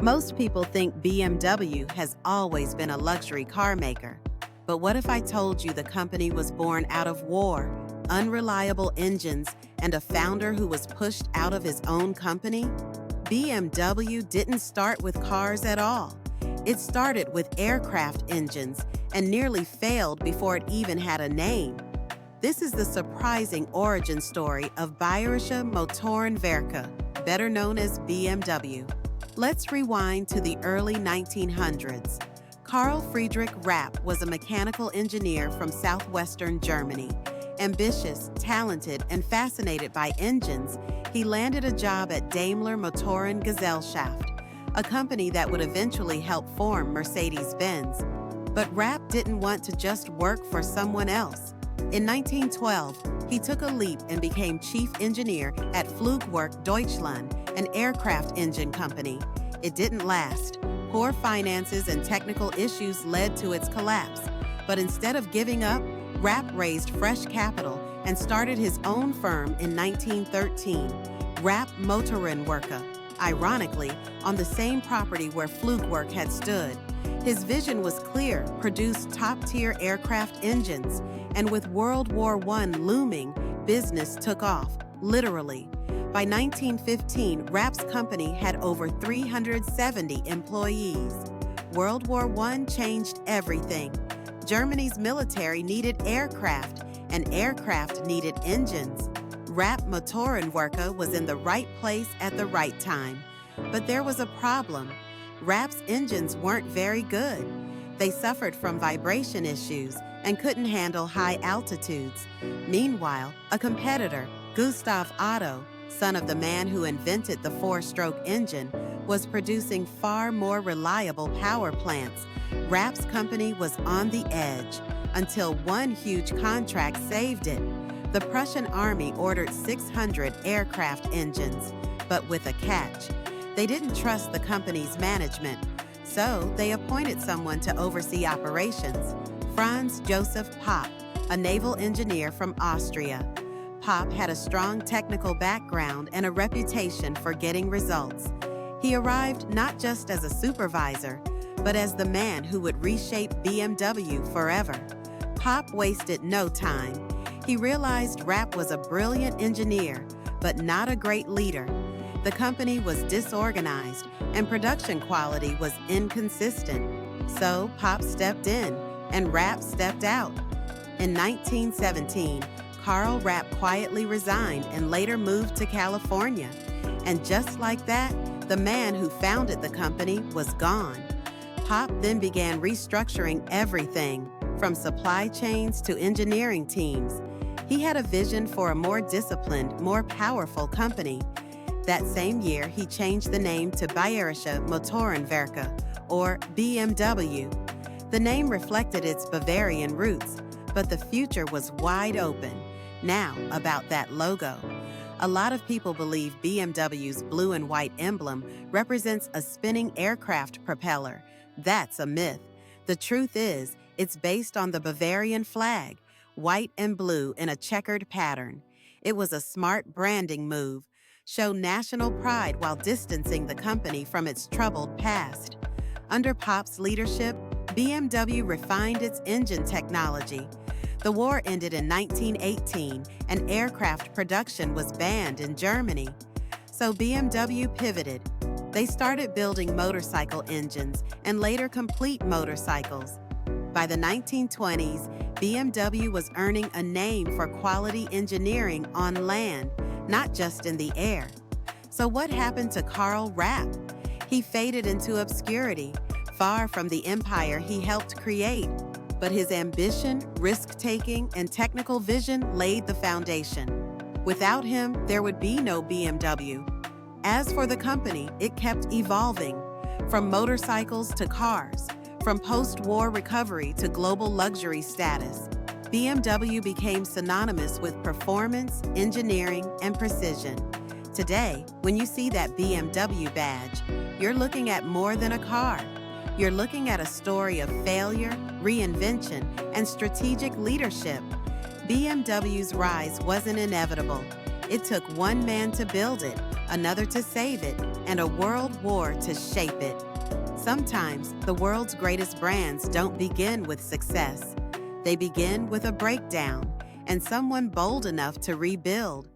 Most people think BMW has always been a luxury car maker. But what if I told you the company was born out of war, unreliable engines, and a founder who was pushed out of his own company? BMW didn't start with cars at all. It started with aircraft engines and nearly failed before it even had a name. This is the surprising origin story of Bayerische Motorenwerke, better known as BMW. Let's rewind to the early 1900s. Carl Friedrich Rapp was a mechanical engineer from southwestern Germany. Ambitious, talented, and fascinated by engines, he landed a job at Daimler Motorengesellschaft, a company that would eventually help form Mercedes-Benz. But Rapp didn't want to just work for someone else. In 1912, he took a leap and became chief engineer at Flugwerk Deutschland, an aircraft engine company. It didn't last. Poor finances and technical issues led to its collapse. But instead of giving up, Rapp raised fresh capital and started his own firm in 1913, Rapp Motorenwerke, ironically, on the same property where Flugwerk had stood. His vision was clear: produce top-tier aircraft engines. And with World War I looming, business took off, literally. By 1915, Rapp's company had over 370 employees. World War I changed everything. Germany's military needed aircraft, and aircraft needed engines. Rapp Motorenwerke was in the right place at the right time. But there was a problem. Rapp's engines weren't very good. They suffered from vibration issues and couldn't handle high altitudes. Meanwhile, a competitor, Gustav Otto, son of the man who invented the four-stroke engine, was producing far more reliable power plants. Rapp's company was on the edge until one huge contract saved it. The Prussian army ordered 600 aircraft engines, but with a catch. They didn't trust the company's management, so they appointed someone to oversee operations, Franz Josef Popp, a naval engineer from Austria. Popp had a strong technical background and a reputation for getting results. He arrived not just as a supervisor, but as the man who would reshape BMW forever. Popp wasted no time. He realized Rapp was a brilliant engineer, but not a great leader. The company was disorganized, and production quality was inconsistent. So Popp stepped in, and Rapp stepped out. In 1917, Karl Rapp quietly resigned and later moved to California. And just like that, the man who founded the company was gone. Popp then began restructuring everything, from supply chains to engineering teams. He had a vision for a more disciplined, more powerful company. That same year, he changed the name to Bayerische Motorenwerke, or BMW. The name reflected its Bavarian roots, but the future was wide open. Now, about that logo. A lot of people believe BMW's blue and white emblem represents a spinning aircraft propeller. That's a myth. The truth is, it's based on the Bavarian flag, white and blue in a checkered pattern. It was a smart branding move. Show national pride while distancing the company from its troubled past. Under Popp's leadership, BMW refined its engine technology. The war ended in 1918, and aircraft production was banned in Germany. So BMW pivoted. They started building motorcycle engines and later complete motorcycles. By the 1920s, BMW was earning a name for quality engineering on land, not just in the air. So what happened to Karl Rapp? He faded into obscurity, far from the empire he helped create. But his ambition, risk-taking, and technical vision laid the foundation. Without him, there would be no BMW. As for the company, it kept evolving, from motorcycles to cars, from post-war recovery to global luxury status. BMW became synonymous with performance, engineering, and precision. Today, when you see that BMW badge, you're looking at more than a car. You're looking at a story of failure, reinvention, and strategic leadership. BMW's rise wasn't inevitable. It took one man to build it, another to save it, and a world war to shape it. Sometimes the world's greatest brands don't begin with success. They begin with a breakdown and someone bold enough to rebuild.